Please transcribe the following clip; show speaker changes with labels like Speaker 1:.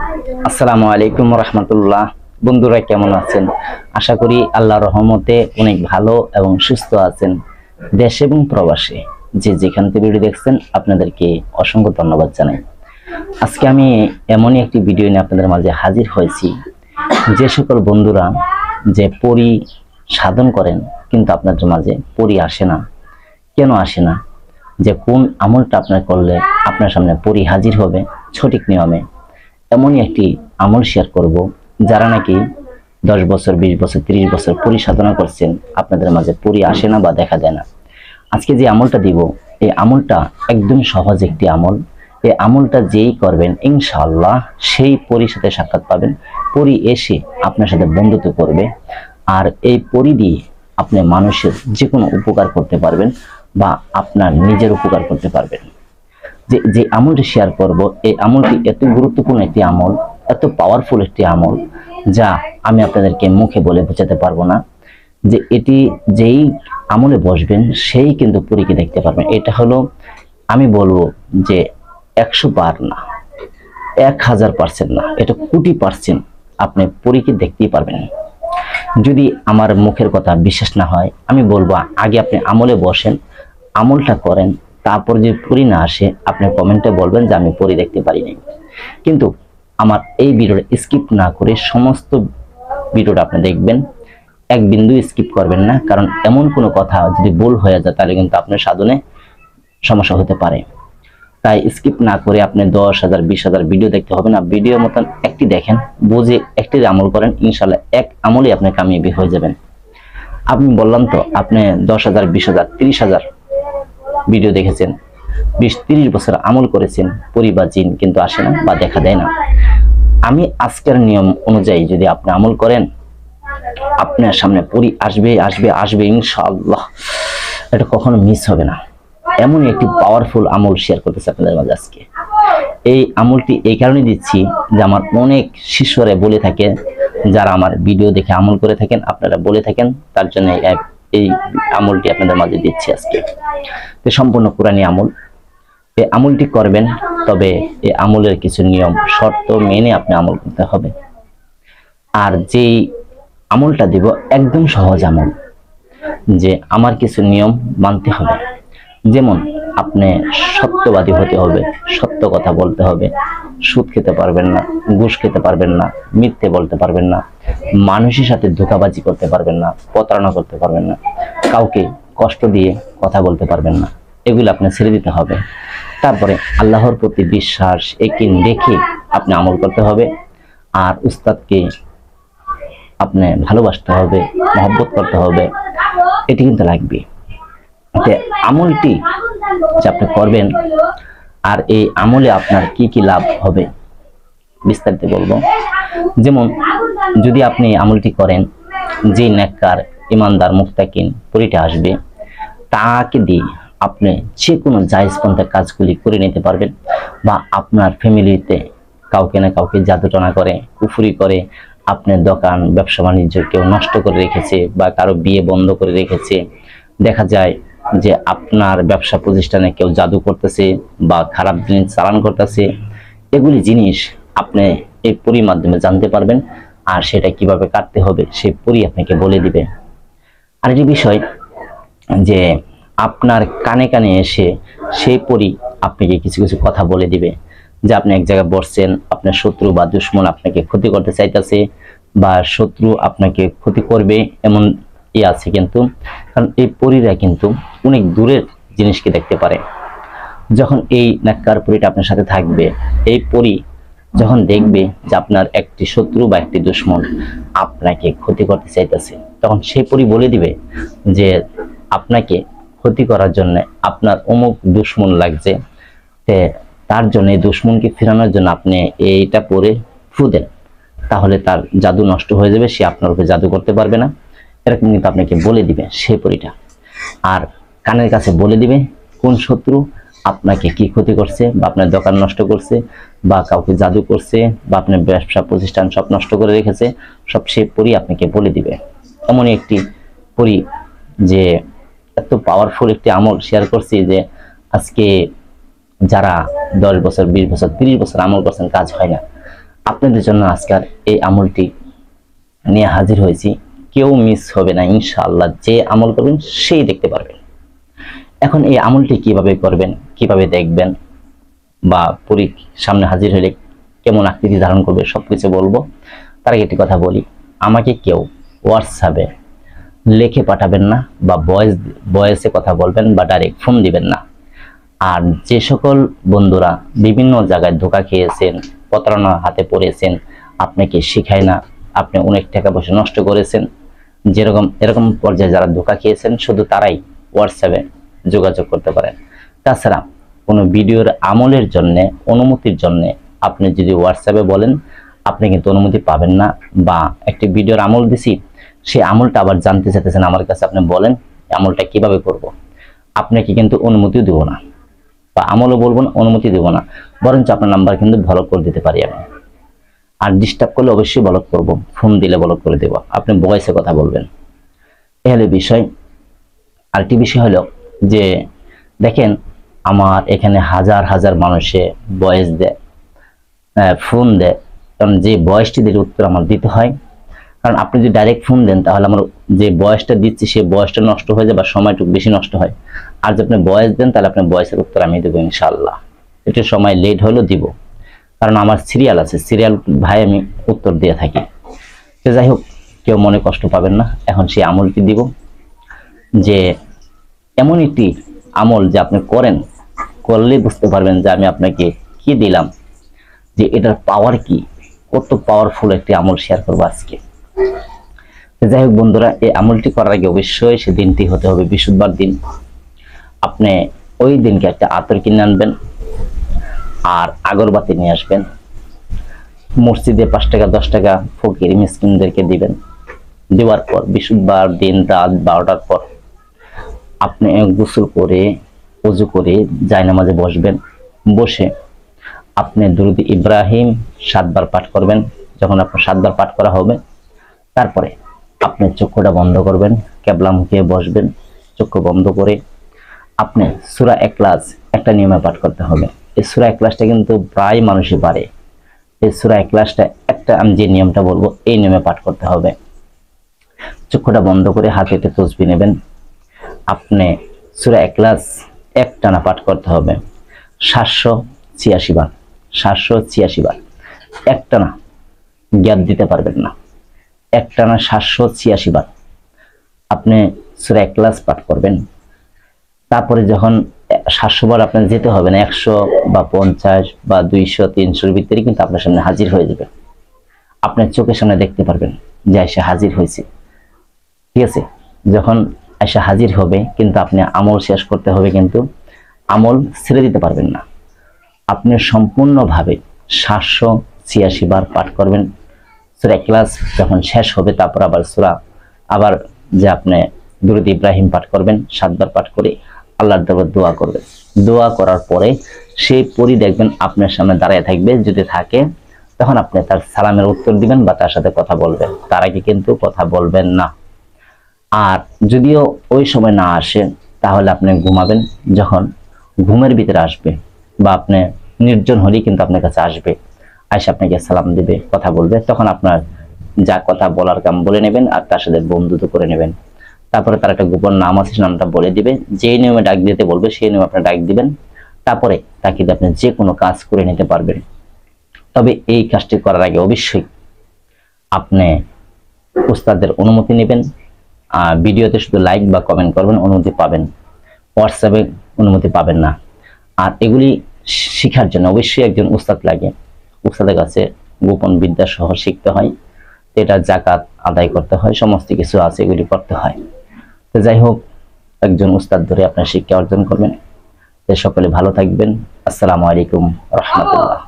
Speaker 1: আসসালামু আলাইকুম রহমতুল্লাহ। বন্ধুরা কেমন আছেন? আশা করি আল্লাহর রহমতে অনেক ভালো এবং সুস্থ আছেন। দেশ এবং প্রবাসে যে যেখান থেকে ভিডিও দেখছেন আপনাদেরকে অসংখ্য ধন্যবাদ জানাই। আজকে আমি এমনই একটি ভিডিও নিয়ে আপনাদের মাঝে হাজির হয়েছি। যে সকল বন্ধুরা যে পরি সাধন করেন কিন্তু আপনাদের মাঝে পরি আসে না, কেন আসে না? যে কোন আমলটা আপনার করলে আপনার সামনে পরি হাজির হবে সঠিক নিয়মে, এমনই একটি আমল শেয়ার করব। যারা নাকি 10 বছর 20 বছর 30 বছর পরি সাধনা করছেন, আপনাদের মাঝে পরি আসে না বা দেখা দেয় না। আজকে যে আমলটা দিব, এই আমলটা একদম সহজ একটি আমল। এই আমলটা যেই করবেন ইনশাআল্লাহ সেই পরির সাথে সাক্ষাৎ পাবেন। পরি এসে আপনার সাথে বন্ধুত্ব করবে, আর এই পরি দিয়ে আপনি মানুষের যে কোনো উপকার করতে পারবেন বা আপনার নিজের উপকার করতে পারবেন। যে আমলটি শেয়ার করব, এই আমলটি এত গুরুত্বপূর্ণ একটি আমল, এত পাওয়ারফুল একটি আমল, যা আমি আপনাদেরকে মুখে বলে বোঝাতে পারবো না। যে এটি যেই আমলে বসবেন সেই কিন্তু পরীকে দেখতে পারবেন। এটা হলো, আমি বলবো যে 100 বার না, 1000% না, এটা কোটি % আপনি পরীকে দেখতেই পারবেন। যদি আমার মুখের কথা বিশ্বাস না হয়, আমি বলবো আগে আপনি আমলে বসেন, আমলটা করেন, তারপর যে পরি না আসে আপনি কমেন্টে বলবেন যে আমি পরি দেখতে পারি নাই। কিন্তু আমার এই ভিডিওটা স্কিপ না করে সমস্ত ভিডিওটা আপনি দেখবেন, এক বিন্দু স্কিপ করবেন না। কারণ এমন কোনো কথা যদি ভুল হয়ে যায় তাহলে কিন্তু আপনার সাধনে সমস্যা হতে পারে। তাই স্কিপ না করে আপনি 10,000 20,000 ভিডিও দেখতে হবে না। ভিডিও মতন একটি দেখেন, বুঝে একটি আমল করেন, ইনশাল্লাহ এক আমলে আপনি কামিয়াবি হয়ে যাবেন। আমি বললাম তো, আপনি 10,000 20,000 30,000 ভিডিও দেখেছেন, 20-30 বছর আমল করেছেন, পরি বা জিন কিন্তু আসে না বা দেখা দেয় না। আমি আজকের নিয়ম অনুযায়ী যদি আপনি আমল করেন, আপনার সামনে পরি আসবে আসবে আসবে ইনশাআল্লাহ। এটা কখনো মিস হবে না। এমনই একটি পাওয়ারফুল আমল শেয়ার করতেছি আপনাদের মাঝে আজকে। এই আমলটি এই কারণে দিচ্ছি যে আমার অনেক শিষ্যরা বলে থাকে, যারা আমার ভিডিও দেখে আমল করে থাকেন, আপনারা বলে থাকেন, তার জন্য এই আমলটি আপনাদের মাঝে দিচ্ছি আজকে। তো সম্পূর্ণ কোরআনী আমল। এই আমলটি করবেন, তবে এই আমলের কিছু নিয়ম শর্ত মেনে আপনি আমল করতে হবে। আর যেই আমলটা দিব একদম সহজ আমল, যে আমার কিছু নিয়ম মানতে হবে। যেমন আপনি সত্যবাদী হতে হবে, সত্য কথা বলতে হবে, সুদ খেতে পারবেন না, ঘুষ খেতে পারবেন না, মিথ্যে বলতে পারবেন না, মানুষের সাথে ধোঁকাবাজি করতে পারবেন না, প্রতারণা করতে পারবেন না, কাউকে কষ্ট দিয়ে কথা বলতে পারবেন না। এগুলো আপনি ছেড়ে দিতে হবে। তারপরে আল্লাহর প্রতি বিশ্বাস একিন রেখে আপনি আমল করতে হবে। আর উস্তাদকে আপনি ভালোবাসতে হবে, মহব্বত করতে হবে, এটি কিন্তু লাগবে। আমলটি যে আপনি করবেন, আর এই আমলে আপনার কি কি লাভ হবে বিস্তারিত বলবো। যেমন যদি আপনি আমলটি করেন, যে নেককার ইমানদার মুত্তাকিন পরিটা আসবে, তাকে দিয়ে আপনি যে কোনো জায়েজ পন্থার কাজগুলি করে নিতে পারবেন। বা আপনার ফ্যামিলিতে কাউকে না কাউকে জাদুটনা করে, কুফরি করে, আপনার দোকান ব্যবসা বাণিজ্য কেউ নষ্ট করে রেখেছে বা কারো বিয়ে বন্ধ করে রেখেছে, দেখা যায় যে আপনার ব্যবসা প্রতিষ্ঠানে কেউ জাদু করতেছে বা খারাপ জিনিস চালান করতেছে, এগুলি জিনিস আপনি এই পরির মাধ্যমে জানতে পারবেন। আর সেটা কিভাবে কাটতে হবে সেই পরি আপনাকে বলে দিবে। আরেকটি বিষয়, যে আপনার কানে কানে এসে সেই পরি আপনাকে কিছু কিছু কথা বলে দিবে। যে আপনি এক জায়গায় বসছেন, আপনার শত্রু বা দুশ্মন আপনাকে ক্ষতি করতে চাইতেছে, বা শত্রু আপনাকে ক্ষতি করবে এমন আছে কিন্তু। কারণ এই পরীরা কিন্তু অনেক দূরের জিনিসকে দেখতে পারে। যখন এই নেককার পরীটা আপনার সাথে থাকবে, এই পরী যখন দেখবে যে আপনার একটি শত্রু বা একটি দুশ্মন আপনাকে ক্ষতি করতে চাইতেছে, তখন সেই পরী বলে দিবে যে আপনাকে ক্ষতি করার জন্য আপনার অমুক দুশ্মন লাগছে, তার জন্য এই দুশ্মনকে ফেরানোর জন্য আপনি এইটা পরে ফু দেন, তাহলে তার জাদু নষ্ট হয়ে যাবে, সে আপনার উপরে জাদু করতে পারবে না। এরকম কিন্তু আপনাকে বলে দিবে সেই পরীটা। আর কানের কাছে বলে দিবে কোন শত্রু আপনাকে কি ক্ষতি করছে, বা আপনার দোকান নষ্ট করছে, বা কাউকে জাদু করছে, বা আপনার ব্যবসা প্রতিষ্ঠান সব নষ্ট করে রেখেছে, সব সেই পরী আপনাকে বলে দিবে। এমনই একটি পরী, যে এত পাওয়ারফুল একটি আমল শেয়ার করছি যে আজকে যারা 10 বছর 20 বছর 30 বছর আমল করছেন কাজ হয় না, আপনাদের জন্য আজকের এই আমলটি নিয়ে হাজির হয়েছি। কেউ মিস হবে না ইনশাআল্লাহ। যে আমল করবেন সেই দেখতে পারবেন। এখন এই আমলটি কিভাবে করবেন, কিভাবে দেখবেন, বা সামনে হাজির হলে কেমন আকৃতি ধারণ করবে সবকিছু বলবো। তার আগে একটি কথা বলি, আমাকে কেউ হোয়াটসঅ্যাপে লিখে পাঠাবেন না, বা ভয়েসে কথা বলবেন, বা ডাইরেক্ট ফোন দিবেন না। আর যে সকল বন্ধুরা বিভিন্ন জায়গায় ধোঁকা খেয়েছেন, প্রতারণা হাতে পড়েছেন, আপনাকে শিখায় না, আপনি অনেক টাকা পয়সা নষ্ট করেছেন, এরকম পর্যায়ে যারা ধোঁকা খেয়েছেন শুধু তারাই হোয়াটসঅ্যাপে যোগাযোগ করতে পারেন। তাছাড়া কোনো ভিডিওর আমলের জন্য, অনুমতির জন্য আপনি যদি হোয়াটসঅ্যাপে বলেন, আপনি কিন্তু অনুমতি পাবেন না। বা একটি ভিডিওর আমল দিছি, সেই আমলটা আবার জানতে চাইতেছেন আমার কাছে, আপনি বলেন আমলটা কিভাবে করব, আপনাকে কিন্তু অনুমতিও দেব না, বা আমলও বলবো না, অনুমতি দেব না। বরঞ্চ আপনার নাম্বার কিন্তু ব্লক করে দিতে পারি আমি। আর ডিস্টার্ব করলে অবশ্যই ব্লক করব, ফোন দিলে ব্লক করে দেব। আপনি ভয়েসে কথা বলবেন, এ হলো বিষয়। আরেকটি বিষয় হলো যে দেখেন, আমার এখানে হাজার হাজার মানুষে ভয়েস দেয়, ফোন দেয়, কারণ যে ভয়েসটি দিলে উত্তর আমার দিতে হয়। কারণ আপনি যদি ডাইরেক্ট ফোন দেন তাহলে আমার যে বয়সটা দিচ্ছি সেই বয়সটা নষ্ট হয়ে যায়, বা সময়টুকু বেশি নষ্ট হয়। আর যদি আপনি ভয়েস দেন তাহলে আপনার ভয়েসের উত্তর আমি দেবো ইনশাআল্লাহ। একটু সময় লেট হলেও দিব, কারণ আমার সিরিয়াল আছে, সিরিয়াল ভাই আমি উত্তর দিয়ে থাকি। তো যাই হোক, কেউ মনে কষ্ট পাবেন না। এখন সেই আমলটি দিব, যে এমন একটি আমল যে আপনি করলে বুঝতে পারবেন যে আমি আপনাকে কি দিলাম, যে এটার পাওয়ার কি, কত পাওয়ারফুল একটি আমল শেয়ার করবো আজকে। যাই হোক বন্ধুরা, এই আমলটি করার আগে অবশ্যই সে দিনটি হতে হবে বৃহস্পতিবার দিন। আপনি ওই দিনকে একটা আতর কিনে আনবেন, আর আগরবাতি নিয়ে আসবেন। মসজিদে 5 টাকা 10 টাকা ফকির মিসকিনদেরকে দিবেন। দেওয়ার পর বৃহস্পতিবার দিন রাত 12টার পর আপনি গোসল করে, ওযু করে জায়নামাজে বসবেন। বসে আপনি দুরূদ ইব্রাহিম 7 বার পাঠ করবেন। যখন আপনার 7 বার পাঠ করা হবে, তারপরে আপনি চক্ষুটা বন্ধ করবেন, কেবলা মুখে বসবেন। চক্ষু বন্ধ করে আপনি সূরা ইখলাস একটা নিয়মে পাঠ করতে হবে। এই সূরা ইখলাসটা কিন্তু প্রায় মানুষই পারে। এই সূরা ইখলাসটা একটা, আমি যে নিয়মটা বলবো এই নিয়মে পাঠ করতে হবে। চক্ষুটা বন্ধ করে হাতে একটা তসবিহ নেবেন। আপনি সূরা ইখলাস একটানা পাঠ করতে হবে 786 বার। 786 বার একটানা, গ্যাপ দিতে পারবেন না। একটানা 786 বার আপনি সূরা ইখলাস পাঠ করবেন। তারপরে যখন 700 বার আপনার যেতে হবে না, 100 বা 50 বা 200 300-এর ভিতরে কিন্তু আপনার সামনে হাজির হয়ে যাবে। আপনার চোখের সামনে দেখতে পারবেন যে এসে হাজির হয়েছে। ঠিক আছে, যখন এসে হাজির হবে কিন্তু আপনি আমল শেষ করতে হবে, কিন্তু আমল ছেড়ে দিতে পারবেন না। আপনি সম্পূর্ণভাবে 786 বার পাঠ করবেন। সূরা ইখলাস যখন শেষ হবে, তারপর আবার যে আপনি দুরূদ ইব্রাহিম পাঠ করবেন 7 বার পাঠ করে আল্লাহর দরবারে দোয়া করবেন। দোয়া করার পরে সেই পরী দেখবেন আপনার সামনে দাঁড়িয়ে থাকবে। যদি থাকে তখন আপনি তার সালামের উত্তর দিবেন বা তার সাথে কথা বলবেন। তার আগে কিন্তু কথা বলবেন না। আর যদিও ওই সময় না আসে, তাহলে আপনি ঘুমাবেন। যখন ঘুমের ভিতরে আসবে, বা আপনি নির্জন হলেই কিন্তু আপনার কাছে আসবে, আইসা আপনাকে সালাম দিবে, কথা বলবে, তখন আপনার যা কথা বলার কাম বলে নেবেন, আর তার সাথে বন্ধুত্ব করে নেবেন। তারপরে তার একটা গোপন নাম আছে, নামটা বলে দিবে। যেই নিয়মে ডাক দিতে বলবে সেই নিয়মে আপনি ডাক দিবেন। তারপরে তাকে আপনি যে কোনো কাজ করে নিতে পারবেন। তবে এই কাজটি করার আগে অবশ্যই আপনি উস্তাদের অনুমতি নেবেন। ভিডিওতে শুধু লাইক বা কমেন্ট করবেন, অনুমতি পাবেন। হোয়াটসঅ্যাপে অনুমতি পাবেন না। আর এগুলি শেখার জন্য অবশ্যই একজন উস্তাদ লাগে। উস্তাদের কাছে গোপন বিদ্যা সহ শিখতে হয়। এটা যাকাত আদায় করতে হয়, সমস্ত কিছু আছে, এগুলি করতে হয়। তো যাই হোক, একজন উস্তাদ ধরে আপনার শিক্ষা অর্জন করবেন। সকলে ভালো থাকবেন। আসসালামু আলাইকুম রাহমাতুল্লাহ।